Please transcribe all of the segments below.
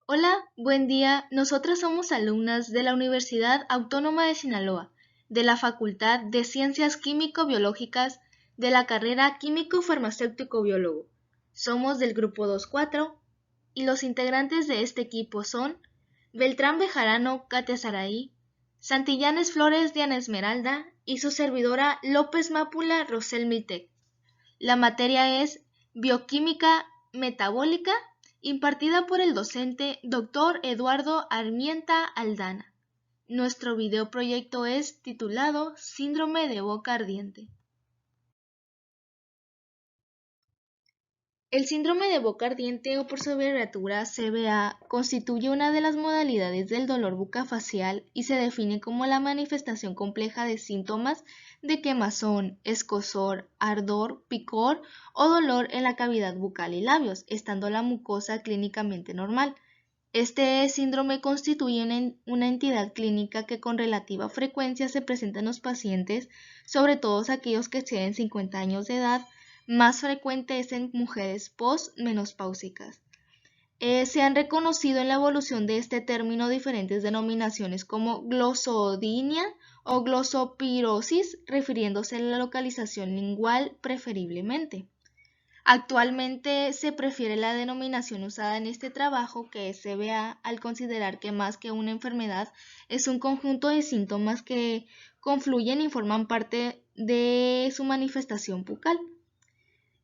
Hola, buen día. Nosotras somos alumnas de la Universidad Autónoma de Sinaloa, de la Facultad de Ciencias Químico-Biológicas de la carrera Químico-Farmacéutico-Biólogo. Somos del grupo 2-4 y los integrantes de este equipo son Beltrán Bejarano Katia Saraí, Santillanes Flores Diana Esmeralda y su servidora López Mápula Rosel Miltec. La materia es Bioquímica Metabólica, impartida por el docente Dr. Eduardo Armienta Aldana. Nuestro videoproyecto es titulado Síndrome de boca ardiente. El síndrome de boca ardiente o por su abreviatura CBA constituye una de las modalidades del dolor bucofacial y se define como la manifestación compleja de síntomas de quemazón, escozor, ardor, picor o dolor en la cavidad bucal y labios, estando la mucosa clínicamente normal. Este síndrome constituye una entidad clínica que con relativa frecuencia se presenta en los pacientes, sobre todo aquellos que exceden 50 años de edad. Más frecuente es en mujeres postmenopáusicas. Se han reconocido en la evolución de este término diferentes denominaciones como glosodinia o glosopirosis, refiriéndose a la localización lingual preferiblemente. Actualmente se prefiere la denominación usada en este trabajo, que es CBA, al considerar que más que una enfermedad es un conjunto de síntomas que confluyen y forman parte de su manifestación bucal.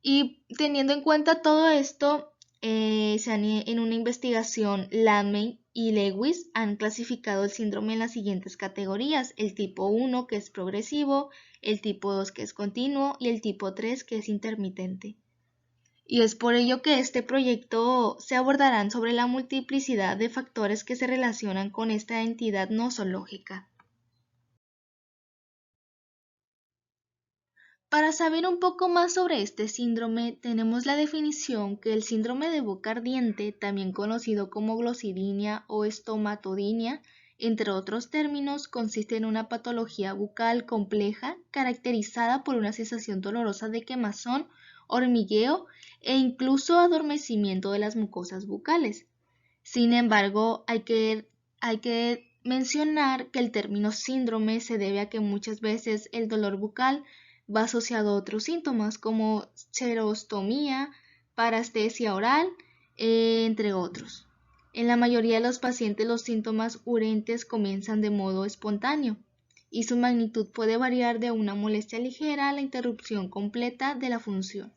Y teniendo en cuenta todo esto, en una investigación, Lamey y Lewis han clasificado el síndrome en las siguientes categorías: el tipo 1, que es progresivo, el tipo 2, que es continuo, y el tipo 3, que es intermitente. Y es por ello que este proyecto se abordarán sobre la multiplicidad de factores que se relacionan con esta entidad nosológica. Para saber un poco más sobre este síndrome, tenemos la definición que el síndrome de boca ardiente, también conocido como glosidinia o estomatodinia, entre otros términos, consiste en una patología bucal compleja caracterizada por una sensación dolorosa de quemazón, hormigueo e incluso adormecimiento de las mucosas bucales. Sin embargo, hay que mencionar que el término síndrome se debe a que muchas veces el dolor bucal va asociado a otros síntomas como xerostomía, parestesia oral, entre otros. En la mayoría de los pacientes los síntomas urentes comienzan de modo espontáneo y su magnitud puede variar de una molestia ligera a la interrupción completa de la función.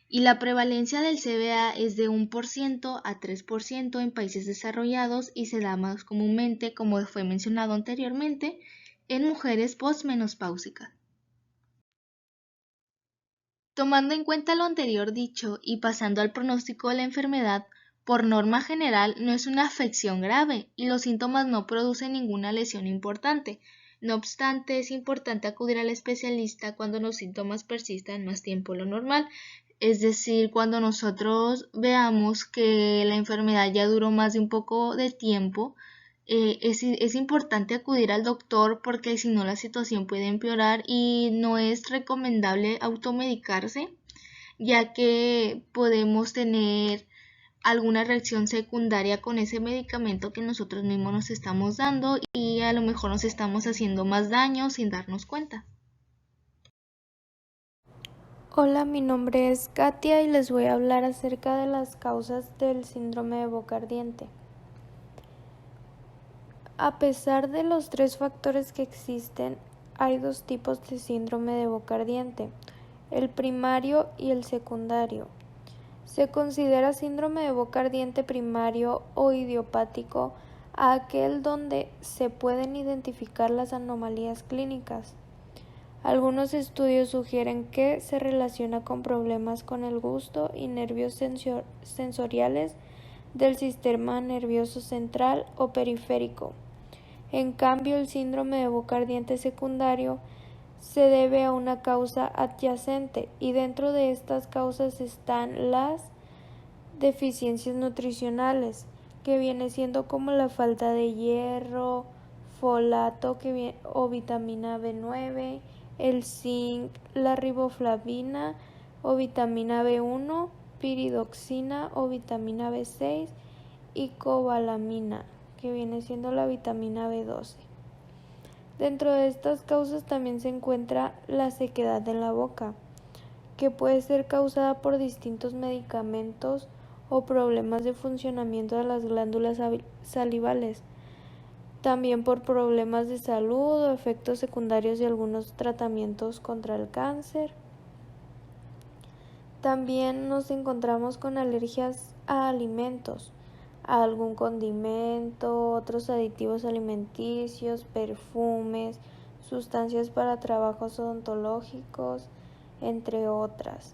Y la prevalencia del CBA es de 1% a 3% en países desarrollados y se da más comúnmente, como fue mencionado anteriormente, en mujeres postmenopáusicas. Tomando en cuenta lo anterior dicho y pasando al pronóstico de la enfermedad, por norma general no es una afección grave y los síntomas no producen ninguna lesión importante. No obstante, es importante acudir al especialista cuando los síntomas persistan más tiempo de lo normal, es decir, cuando nosotros veamos que la enfermedad ya duró más de un poco de tiempo. Es importante acudir al doctor porque si no la situación puede empeorar y no es recomendable automedicarse, ya que podemos tener alguna reacción secundaria con ese medicamento que nosotros mismos nos estamos dando y a lo mejor nos estamos haciendo más daño sin darnos cuenta. Hola, mi nombre es Katia y les voy a hablar acerca de las causas del síndrome de boca ardiente. A pesar de los tres factores que existen, hay dos tipos de síndrome de boca ardiente, el primario y el secundario. Se considera síndrome de boca ardiente primario o idiopático a aquel donde se pueden identificar las anomalías clínicas. Algunos estudios sugieren que se relaciona con problemas con el gusto y nervios sensoriales del sistema nervioso central o periférico. En cambio, el síndrome de boca ardiente secundario se debe a una causa adyacente y dentro de estas causas están las deficiencias nutricionales, que viene siendo como la falta de hierro, folato o vitamina B9, el zinc, la riboflavina o vitamina B1, piridoxina o vitamina B6 y cobalamina, que viene siendo la vitamina B12. Dentro de estas causas también se encuentra la sequedad en la boca, que puede ser causada por distintos medicamentos o problemas de funcionamiento de las glándulas salivales, también por problemas de salud o efectos secundarios de algunos tratamientos contra el cáncer. También nos encontramos con alergias a alimentos, a algún condimento, otros aditivos alimenticios, perfumes, sustancias para trabajos odontológicos, entre otras.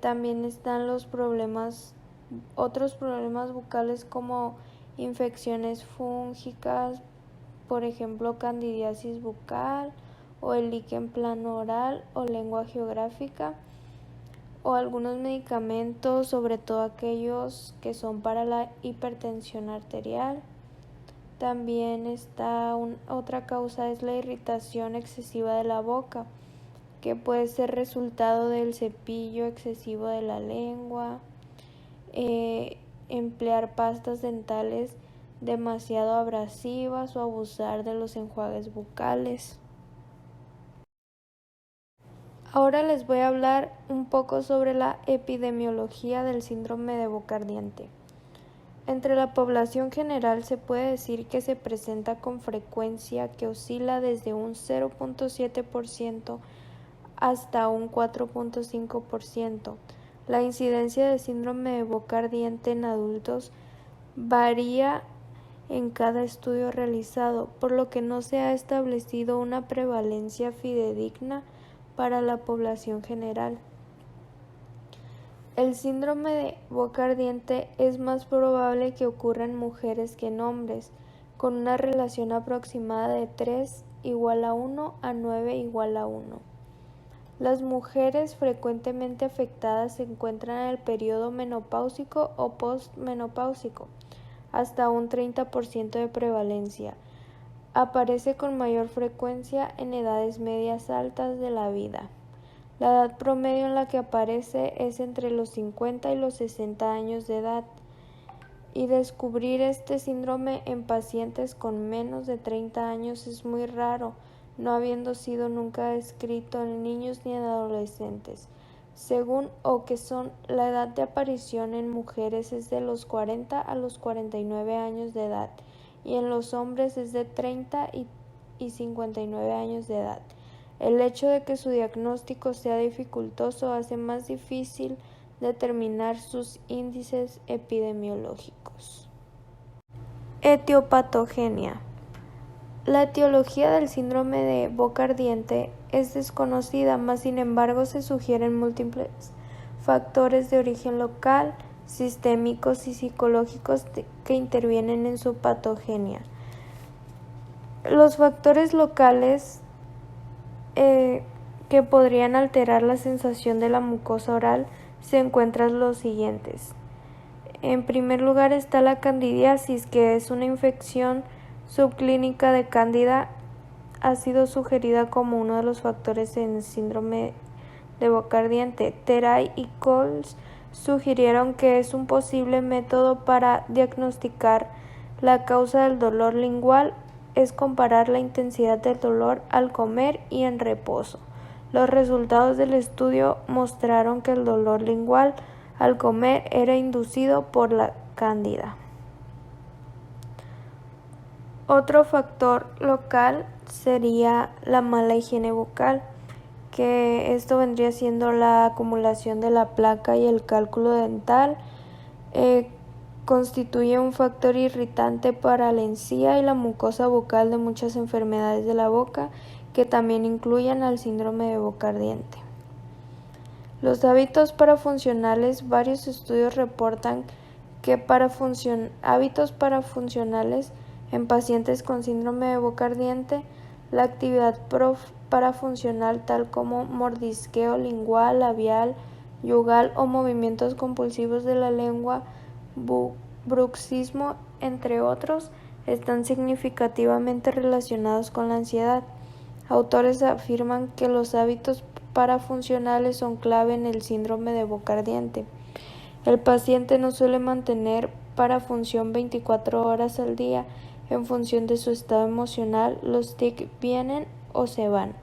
También están otros problemas bucales como infecciones fúngicas, por ejemplo candidiasis bucal o el líquen plano oral o lengua geográfica, o algunos medicamentos, sobre todo aquellos que son para la hipertensión arterial. También está otra causa, es la irritación excesiva de la boca, que puede ser resultado del cepillo excesivo de la lengua, emplear pastas dentales demasiado abrasivas o abusar de los enjuagues bucales. Ahora les voy a hablar un poco sobre la epidemiología del síndrome de boca ardiente. Entre la población general se puede decir que se presenta con frecuencia que oscila desde un 0.7% hasta un 4.5%. La incidencia de síndrome de boca ardiente en adultos varía en cada estudio realizado, por lo que no se ha establecido una prevalencia fidedigna para la población general. El síndrome de boca ardiente es más probable que ocurra en mujeres que en hombres, con una relación aproximada de 3:1 a 9:1. Las mujeres frecuentemente afectadas se encuentran en el periodo menopáusico o postmenopáusico, hasta un 30% de prevalencia. Aparece con mayor frecuencia en edades medias altas de la vida. La edad promedio en la que aparece es entre los 50 y los 60 años de edad, y descubrir este síndrome en pacientes con menos de 30 años es muy raro, no habiendo sido nunca descrito en niños ni en adolescentes. Según Okeson, la edad de aparición en mujeres es de los 40 a los 49 años de edad, y en los hombres es de 30 y 59 años de edad. El hecho de que su diagnóstico sea dificultoso hace más difícil determinar sus índices epidemiológicos. Etiopatogenia. La etiología del síndrome de boca ardiente es desconocida, mas sin embargo se sugieren múltiples factores de origen local, sistémicos y psicológicos que intervienen en su patogenia. Los factores locales que podrían alterar la sensación de la mucosa oral se encuentran los siguientes. En primer lugar está la candidiasis, que es una infección subclínica de cándida. Ha sido sugerida como uno de los factores en el síndrome de boca ardiente. Teray y Coles sugirieron que es un posible método para diagnosticar la causa del dolor lingual es comparar la intensidad del dolor al comer y en reposo. Los resultados del estudio mostraron que el dolor lingual al comer era inducido por la cándida. Otro factor local sería la mala higiene bucal, que esto vendría siendo la acumulación de la placa y el cálculo dental. Constituye un factor irritante para la encía y la mucosa bucal de muchas enfermedades de la boca, que también incluyen al síndrome de boca ardiente. Los hábitos parafuncionales. Varios estudios reportan que hábitos parafuncionales en pacientes con síndrome de boca ardiente, la actividad parafuncional tal como mordisqueo lingual, labial, yugal o movimientos compulsivos de la lengua, bruxismo, entre otros, están significativamente relacionados con la ansiedad. Autores afirman que los hábitos parafuncionales son clave en el síndrome de boca ardiente. El paciente no suele mantener para función 24 horas al día. En función de su estado emocional, los tics vienen o se van.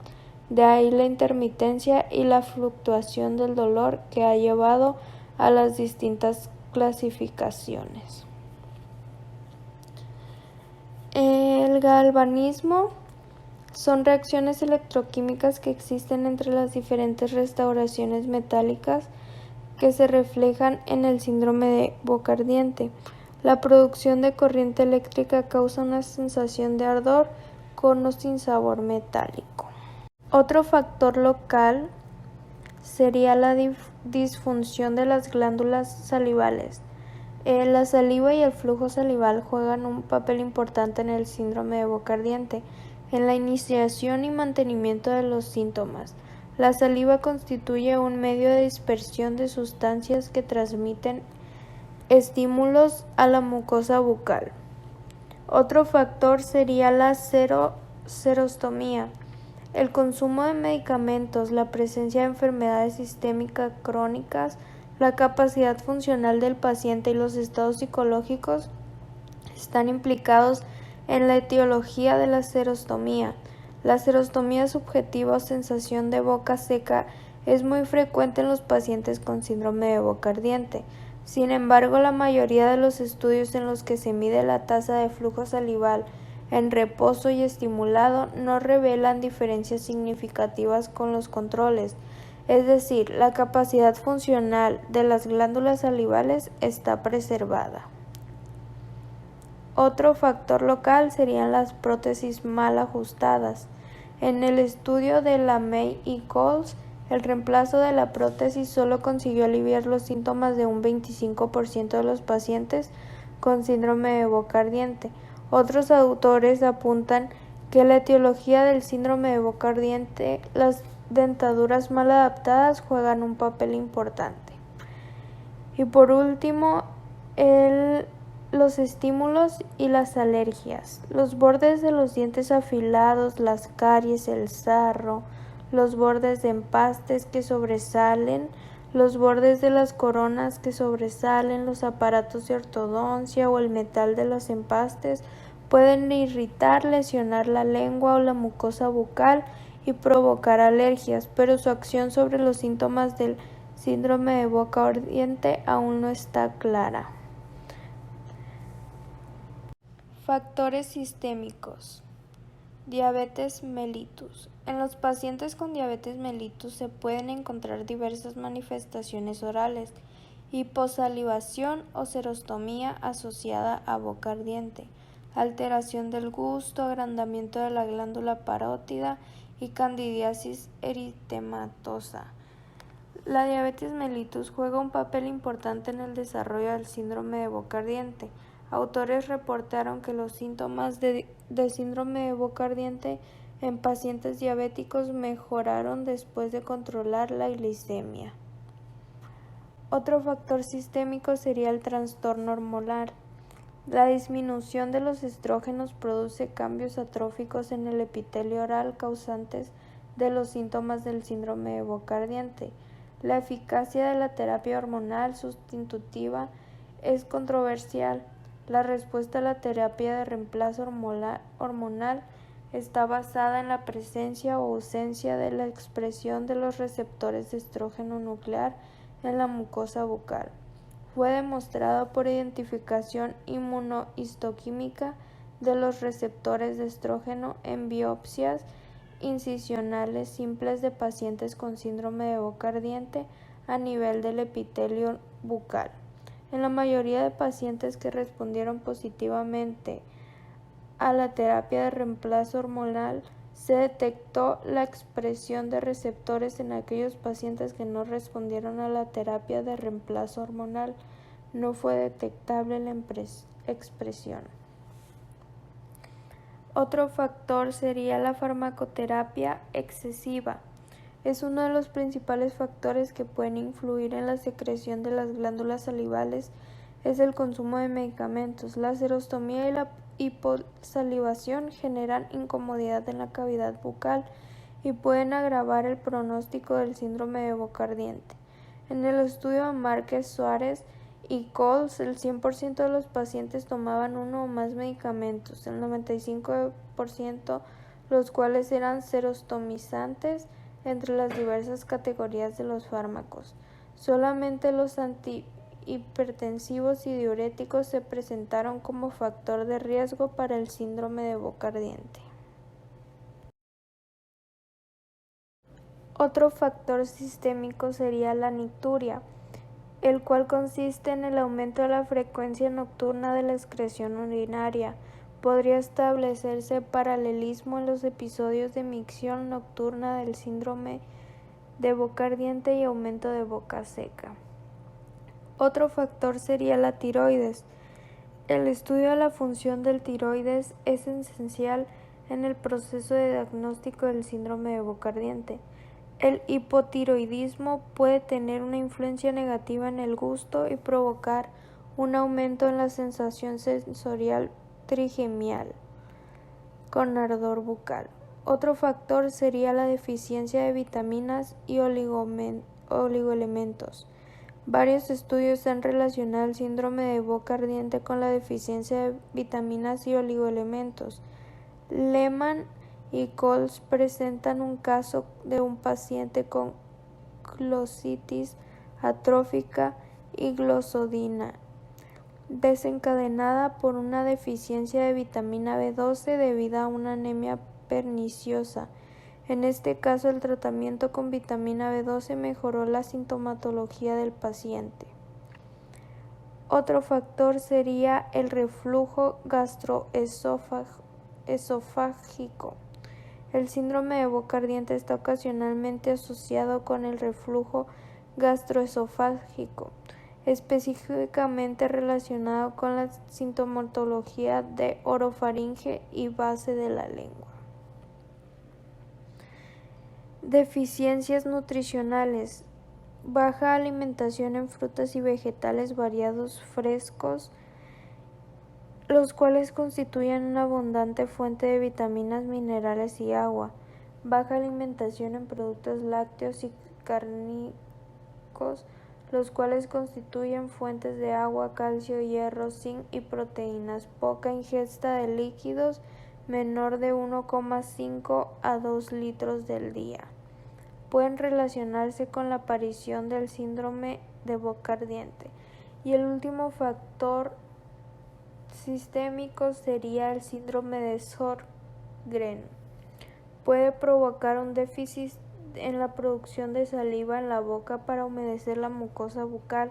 De ahí la intermitencia y la fluctuación del dolor que ha llevado a las distintas clasificaciones. El galvanismo son reacciones electroquímicas que existen entre las diferentes restauraciones metálicas que se reflejan en el síndrome de boca ardiente. La producción de corriente eléctrica causa una sensación de ardor con o sin sabor metálico. Otro factor local sería la disfunción de las glándulas salivales. La saliva y el flujo salival juegan un papel importante en el síndrome de boca ardiente, en la iniciación y mantenimiento de los síntomas. La saliva constituye un medio de dispersión de sustancias que transmiten estímulos a la mucosa bucal. Otro factor sería la serostomía. El consumo de medicamentos, la presencia de enfermedades sistémicas crónicas, la capacidad funcional del paciente y los estados psicológicos están implicados en la etiología de la serostomía. La serostomía subjetiva o sensación de boca seca es muy frecuente en los pacientes con síndrome de boca ardiente. Sin embargo, la mayoría de los estudios en los que se mide la tasa de flujo salival en reposo y estimulado no revelan diferencias significativas con los controles, es decir, la capacidad funcional de las glándulas salivales está preservada. Otro factor local serían las prótesis mal ajustadas. En el estudio de LaMay y Coles, el reemplazo de la prótesis solo consiguió aliviar los síntomas de un 25% de los pacientes con síndrome de boca ardiente. Otros autores apuntan que la etiología del síndrome de boca ardiente, las dentaduras mal adaptadas juegan un papel importante. Y por último, los estímulos y las alergias. Los bordes de los dientes afilados, las caries, el sarro, los bordes de empastes que sobresalen, los bordes de las coronas que sobresalen, los aparatos de ortodoncia o el metal de los empastes pueden irritar, lesionar la lengua o la mucosa bucal y provocar alergias, pero su acción sobre los síntomas del síndrome de boca ardiente aún no está clara. Factores sistémicos. Diabetes mellitus. En los pacientes con diabetes mellitus se pueden encontrar diversas manifestaciones orales, hiposalivación o serostomía asociada a boca ardiente, alteración del gusto, agrandamiento de la glándula parótida y candidiasis eritematosa. La diabetes mellitus juega un papel importante en el desarrollo del síndrome de boca ardiente. Autores reportaron que los síntomas de síndrome de boca ardiente en pacientes diabéticos mejoraron después de controlar la glicemia. Otro factor sistémico sería el trastorno hormonal. La disminución de los estrógenos produce cambios atróficos en el epitelio oral causantes de los síntomas del síndrome de boca ardiente. La eficacia de la terapia hormonal sustitutiva es controversial. La respuesta a la terapia de reemplazo hormonal está basada en la presencia o ausencia de la expresión de los receptores de estrógeno nuclear en la mucosa bucal. Fue demostrado por identificación inmunohistoquímica de los receptores de estrógeno en biopsias incisionales simples de pacientes con síndrome de boca ardiente a nivel del epitelio bucal. En la mayoría de pacientes que respondieron positivamente a la terapia de reemplazo hormonal, se detectó la expresión de receptores. En aquellos pacientes que no respondieron a la terapia de reemplazo hormonal, no fue detectable la expresión. Otro factor sería la farmacoterapia excesiva. Es uno de los principales factores que pueden influir en la secreción de las glándulas salivales, es el consumo de medicamentos. La serostomía y la hiposalivación generan incomodidad en la cavidad bucal y pueden agravar el pronóstico del síndrome de boca ardiente. En el estudio de Márquez Suárez y Coles, el 100% de los pacientes tomaban uno o más medicamentos, el 95% los cuales eran serotonizantes entre las diversas categorías de los fármacos. Solamente los antihipertensivos y diuréticos se presentaron como factor de riesgo para el síndrome de boca ardiente. Otro factor sistémico sería la nicturia, el cual consiste en el aumento de la frecuencia nocturna de la excreción urinaria. Podría establecerse paralelismo en los episodios de micción nocturna del síndrome de boca ardiente y aumento de boca seca. Otro factor sería la tiroides. El estudio de la función del tiroides es esencial en el proceso de diagnóstico del síndrome de boca ardiente. El hipotiroidismo puede tener una influencia negativa en el gusto y provocar un aumento en la sensación sensorial trigemial con ardor bucal. Otro factor sería la deficiencia de vitaminas y oligoelementos. Varios estudios han relacionado el síndrome de boca ardiente con la deficiencia de vitaminas y oligoelementos. Lehmann y Coles presentan un caso de un paciente con glositis atrófica y glosodina desencadenada por una deficiencia de vitamina B12 debido a una anemia perniciosa. En este caso, el tratamiento con vitamina B12 mejoró la sintomatología del paciente. Otro factor sería el reflujo gastroesofágico. El síndrome de boca ardiente está ocasionalmente asociado con el reflujo gastroesofágico, específicamente relacionado con la sintomatología de orofaringe y base de la lengua. Deficiencias nutricionales: baja alimentación en frutas y vegetales variados frescos, los cuales constituyen una abundante fuente de vitaminas, minerales y agua. Baja alimentación en productos lácteos y cárnicos, los cuales constituyen fuentes de agua, calcio, hierro, zinc y proteínas. Poca ingesta de líquidos, menor de 1,5 a 2 litros del día. Pueden relacionarse con la aparición del síndrome de boca ardiente. Y el último factor sistémico sería el síndrome de Sjögren. Puede provocar un déficit en la producción de saliva en la boca para humedecer la mucosa bucal.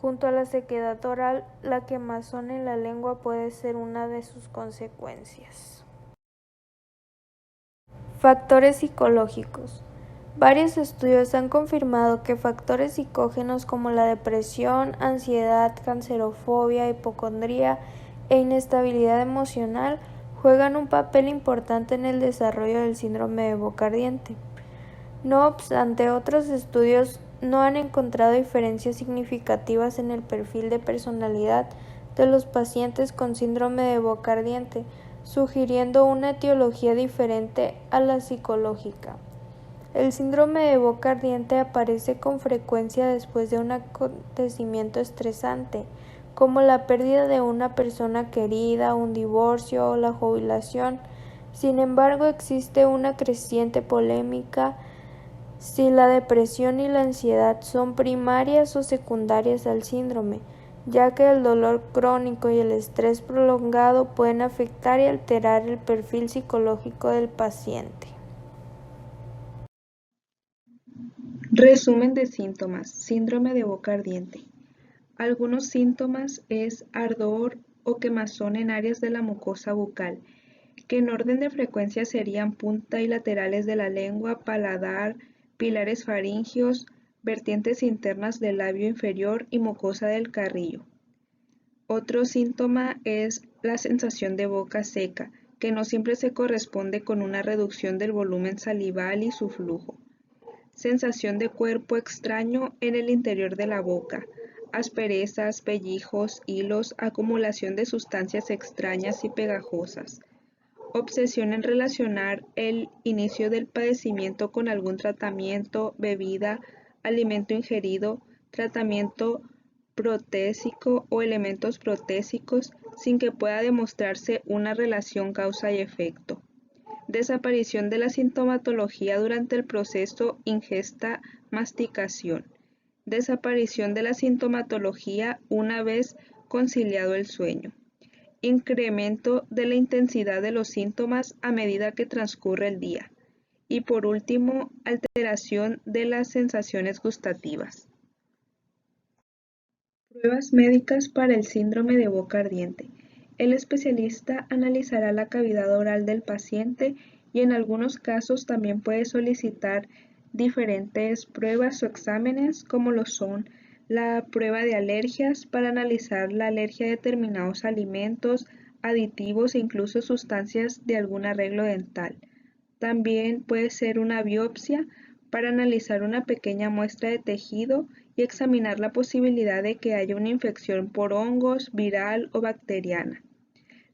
Junto a la sequedad oral, la quemazón en la lengua puede ser una de sus consecuencias. Factores psicológicos. Varios estudios han confirmado que factores psicógenos como la depresión, ansiedad, cancerofobia, hipocondría e inestabilidad emocional juegan un papel importante en el desarrollo del síndrome de boca ardiente. No obstante, otros estudios no han encontrado diferencias significativas en el perfil de personalidad de los pacientes con síndrome de boca ardiente, sugiriendo una etiología diferente a la psicológica. El síndrome de boca ardiente aparece con frecuencia después de un acontecimiento estresante, como la pérdida de una persona querida, un divorcio o la jubilación. Sin embargo, existe una creciente polémica si la depresión y la ansiedad son primarias o secundarias al síndrome, ya que el dolor crónico y el estrés prolongado pueden afectar y alterar el perfil psicológico del paciente. Resumen de síntomas: síndrome de boca ardiente. Algunos síntomas es ardor o quemazón en áreas de la mucosa bucal, que en orden de frecuencia serían punta y laterales de la lengua, paladar, pilares faringios, vertientes internas del labio inferior y mucosa del carrillo. Otro síntoma es la sensación de boca seca, que no siempre se corresponde con una reducción del volumen salival y su flujo. Sensación de cuerpo extraño en el interior de la boca, asperezas, pellizcos, hilos, acumulación de sustancias extrañas y pegajosas. Obsesión en relacionar el inicio del padecimiento con algún tratamiento, bebida, alimento ingerido, tratamiento protésico o elementos protésicos sin que pueda demostrarse una relación causa y efecto. Desaparición de la sintomatología durante el proceso ingesta-masticación. Desaparición de la sintomatología una vez conciliado el sueño. Incremento de la intensidad de los síntomas a medida que transcurre el día. Y por último, alteración de las sensaciones gustativas. Pruebas médicas para el síndrome de boca ardiente. El especialista analizará la cavidad oral del paciente y en algunos casos también puede solicitar diferentes pruebas o exámenes como lo son la prueba de alergias para analizar la alergia a determinados alimentos, aditivos e incluso sustancias de algún arreglo dental. También puede ser una biopsia para analizar una pequeña muestra de tejido y examinar la posibilidad de que haya una infección por hongos, viral o bacteriana.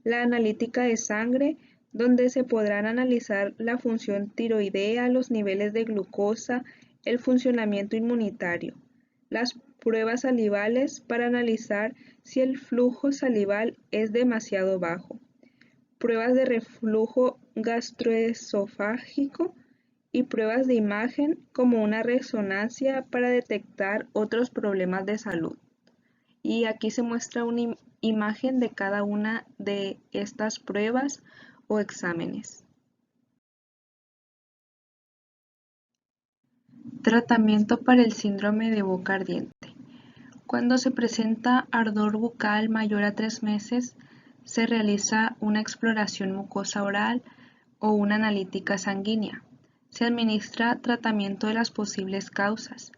La analítica de sangre, donde se podrán analizar la función tiroidea, los niveles de glucosa, el funcionamiento inmunitario. Las pruebas salivales para analizar si el flujo salival es demasiado bajo. Pruebas de reflujo gastroesofágico y pruebas de imagen como una resonancia para detectar otros problemas de salud. Y aquí se muestra una imagen de cada una de estas pruebas o exámenes. Tratamiento para el síndrome de boca ardiente. Cuando se presenta ardor bucal mayor a 3 meses, se realiza una exploración mucosa oral o una analítica sanguínea. Se administra tratamiento de las posibles causas.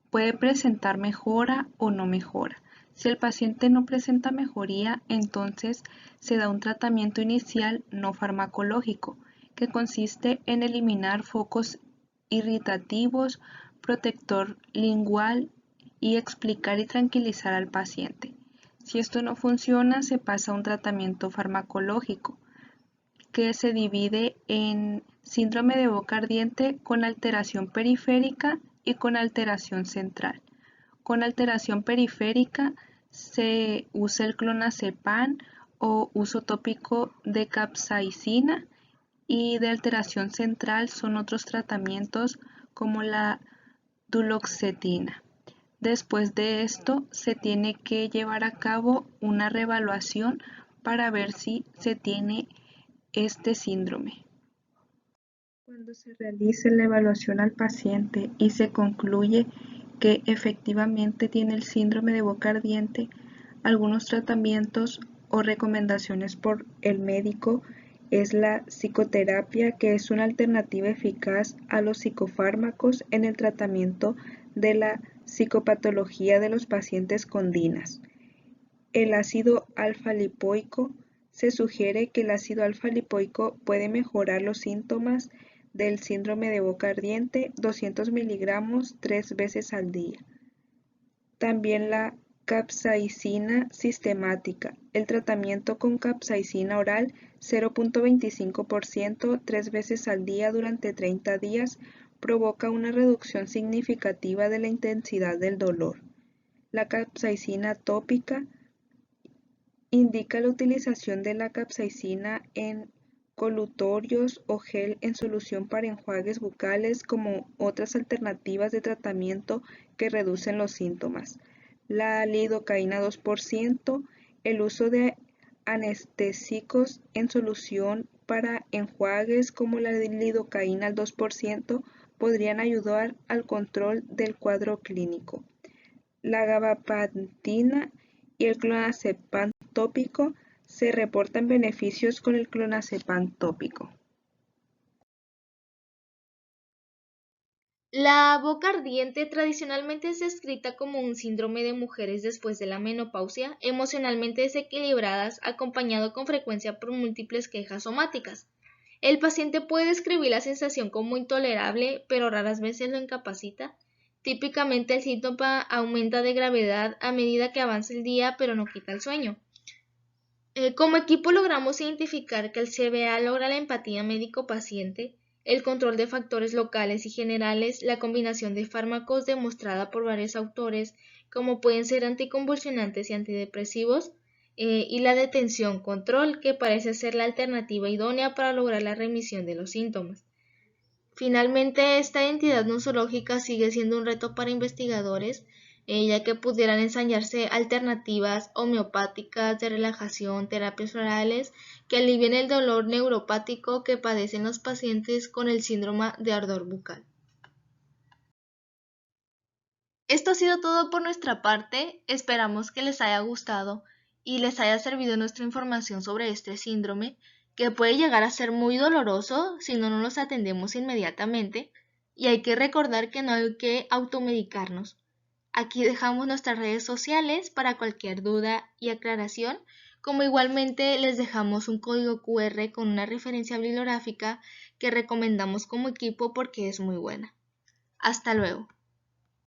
Puede presentar mejora o no mejora. Si el paciente no presenta mejoría, entonces se da un tratamiento inicial no farmacológico, que consiste en eliminar focos irritativos, protector lingual y explicar y tranquilizar al paciente. Si esto no funciona, se pasa a un tratamiento farmacológico, que se divide en síndrome de boca ardiente con alteración periférica y con alteración central. Con alteración periférica se usa el clonazepam o uso tópico de capsaicina, y de alteración central son otros tratamientos como la duloxetina. Después de esto se tiene que llevar a cabo una reevaluación para ver si se tiene este síndrome. Cuando se realice la evaluación al paciente y se concluye que efectivamente tiene el síndrome de boca ardiente, algunos tratamientos o recomendaciones por el médico es la psicoterapia, que es una alternativa eficaz a los psicofármacos en el tratamiento de la psicopatología de los pacientes con DINAS. El ácido alfa-lipoico. Se sugiere que el ácido alfa-lipoico puede mejorar los síntomas del síndrome de boca ardiente 200 miligramos 3 veces al día. También la capsaicina sistemática. El tratamiento con capsaicina oral 0.25% 3 veces al día durante 30 días provoca una reducción significativa de la intensidad del dolor. La capsaicina tópica indica la utilización de la capsaicina en colutorios o gel en solución para enjuagues bucales como otras alternativas de tratamiento que reducen los síntomas. La lidocaína 2%, el uso de anestésicos en solución para enjuagues como la lidocaína al 2% podrían ayudar al control del cuadro clínico. La gabapentina y el clonazepam tópico. Se reportan beneficios con el clonazepam tópico. La boca ardiente tradicionalmente es descrita como un síndrome de mujeres después de la menopausia, emocionalmente desequilibradas, acompañado con frecuencia por múltiples quejas somáticas. El paciente puede describir la sensación como intolerable, pero raras veces lo incapacita. Típicamente el síntoma aumenta de gravedad a medida que avanza el día, pero no quita el sueño. Como equipo logramos identificar que el CBA logra la empatía médico-paciente, el control de factores locales y generales, la combinación de fármacos demostrada por varios autores como pueden ser anticonvulsionantes y antidepresivos, y la detención control, que parece ser la alternativa idónea para lograr la remisión de los síntomas. Finalmente, esta identidad nosológica sigue siendo un reto para investigadores, ya que pudieran ensayarse alternativas homeopáticas de relajación, terapias florales que alivien el dolor neuropático que padecen los pacientes con el síndrome de ardor bucal. Esto ha sido todo por nuestra parte, esperamos que les haya gustado y les haya servido nuestra información sobre este síndrome, que puede llegar a ser muy doloroso si no nos atendemos inmediatamente, y hay que recordar que no hay que automedicarnos. Aquí dejamos nuestras redes sociales para cualquier duda y aclaración, como igualmente les dejamos un código QR con una referencia bibliográfica que recomendamos como equipo porque es muy buena. Hasta luego.